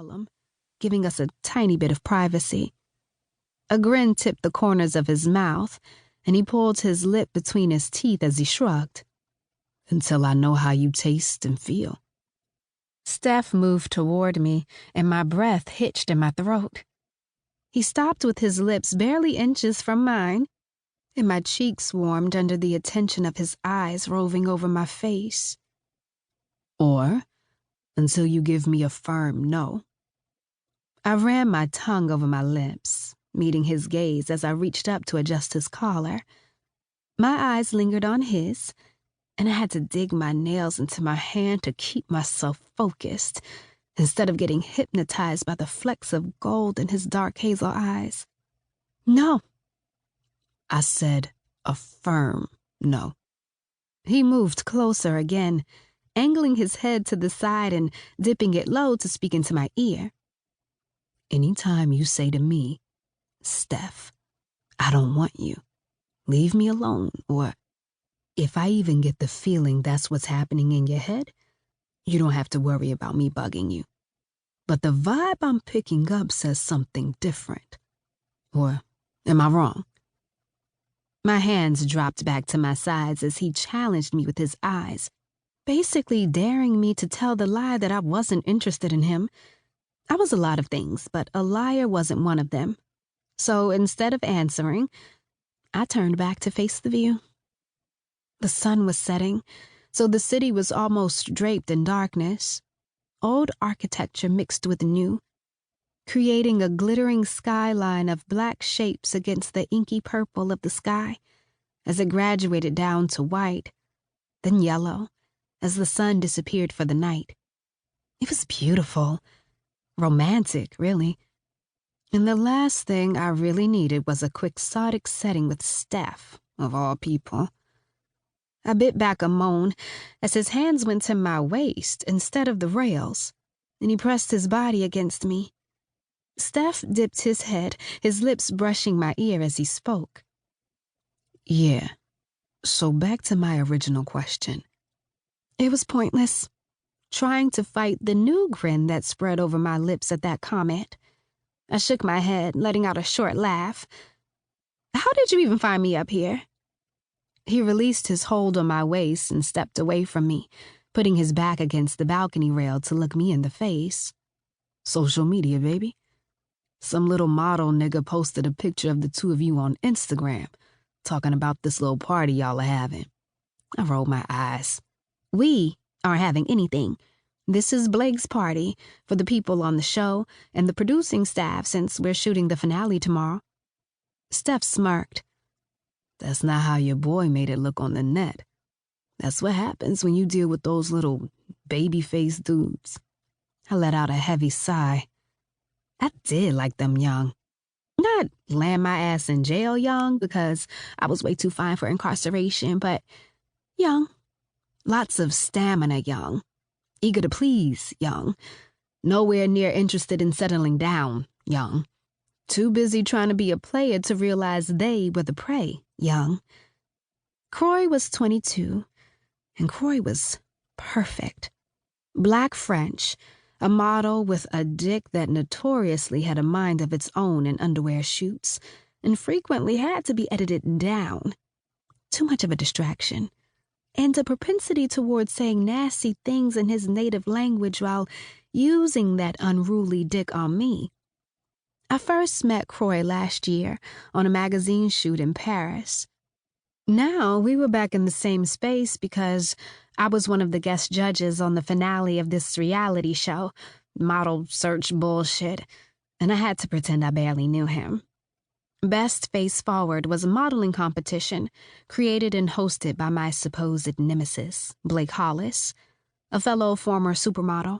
solemn, giving us a tiny bit of privacy. A grin tipped the corners of his mouth, and he pulled his lip between his teeth as he shrugged. Until I know how you taste and feel. Steph moved toward me, and my breath hitched in my throat. He stopped with his lips barely inches from mine, and my cheeks warmed under the attention of his eyes roving over my face. Or until you give me a firm no. I ran my tongue over my lips, meeting his gaze as I reached up to adjust his collar. My eyes lingered on his, and I had to dig my nails into my hand to keep myself focused, instead of getting hypnotized by the flecks of gold in his dark hazel eyes. No. I said a firm no. He moved closer again, angling his head to the side and dipping it low to speak into my ear. Anytime you say to me, Steph, I don't want you, leave me alone, or if I even get the feeling that's what's happening in your head, you don't have to worry about me bugging you. But the vibe I'm picking up says something different. Or am I wrong? My hands dropped back to my sides as he challenged me with his eyes, basically daring me to tell the lie that I wasn't interested in him. I was a lot of things, but a liar wasn't one of them. So instead of answering, I turned back to face the view. The sun was setting, so the city was almost draped in darkness. Old architecture mixed with new, creating a glittering skyline of black shapes against the inky purple of the sky as it graduated down to white, then yellow, as the sun disappeared for the night. It was beautiful, romantic, really. And the last thing I really needed was a quixotic setting with Steph, of all people. I bit back a moan as his hands went to my waist instead of the rails, and he pressed his body against me. Steph dipped his head, his lips brushing my ear as he spoke. Yeah, so back to my original question. It was pointless, trying to fight the new grin that spread over my lips at that comment. I shook my head, letting out a short laugh. How did you even find me up here? He released his hold on my waist and stepped away from me, putting his back against the balcony rail to look me in the face. Social media, baby. Some little model nigga posted a picture of the two of you on Instagram, talking about this little party y'all are having. I rolled my eyes. We aren't having anything. This is Blake's party for the people on the show and the producing staff since we're shooting the finale tomorrow. Steph smirked. That's not how your boy made it look on the net. That's what happens when you deal with those little baby-faced dudes. I let out a heavy sigh. I did like them young. Not land my ass in jail young because I was way too fine for incarceration, but young. Lots of stamina young. Eager to please young. Nowhere near interested in settling down young. Too busy trying to be a player to realize they were the prey young. Croy was 22, and Croy was perfect. Black French, a model with a dick that notoriously had a mind of its own in underwear shoots, and frequently had to be edited down. Too much of a distraction, and a propensity towards saying nasty things in his native language while using that unruly dick on me. I first met Croy last year on a magazine shoot in Paris. Now we were back in the same space because I was one of the guest judges on the finale of this reality show, model search bullshit, and I had to pretend I barely knew him. Best Face Forward was a modeling competition created and hosted by my supposed nemesis, Blake Hollis, a fellow former supermodel.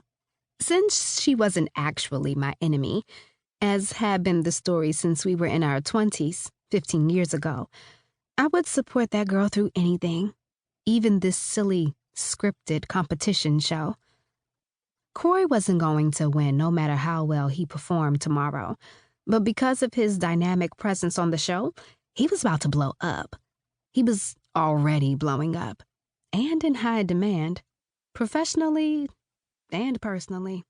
Since she wasn't actually my enemy, as had been the story since we were in our 20s, 15 years ago, I would support that girl through anything, even this silly, scripted competition show. Croy wasn't going to win no matter how well he performed tomorrow, but because of his dynamic presence on the show, he was about to blow up. He was already blowing up, and in high demand, professionally and personally.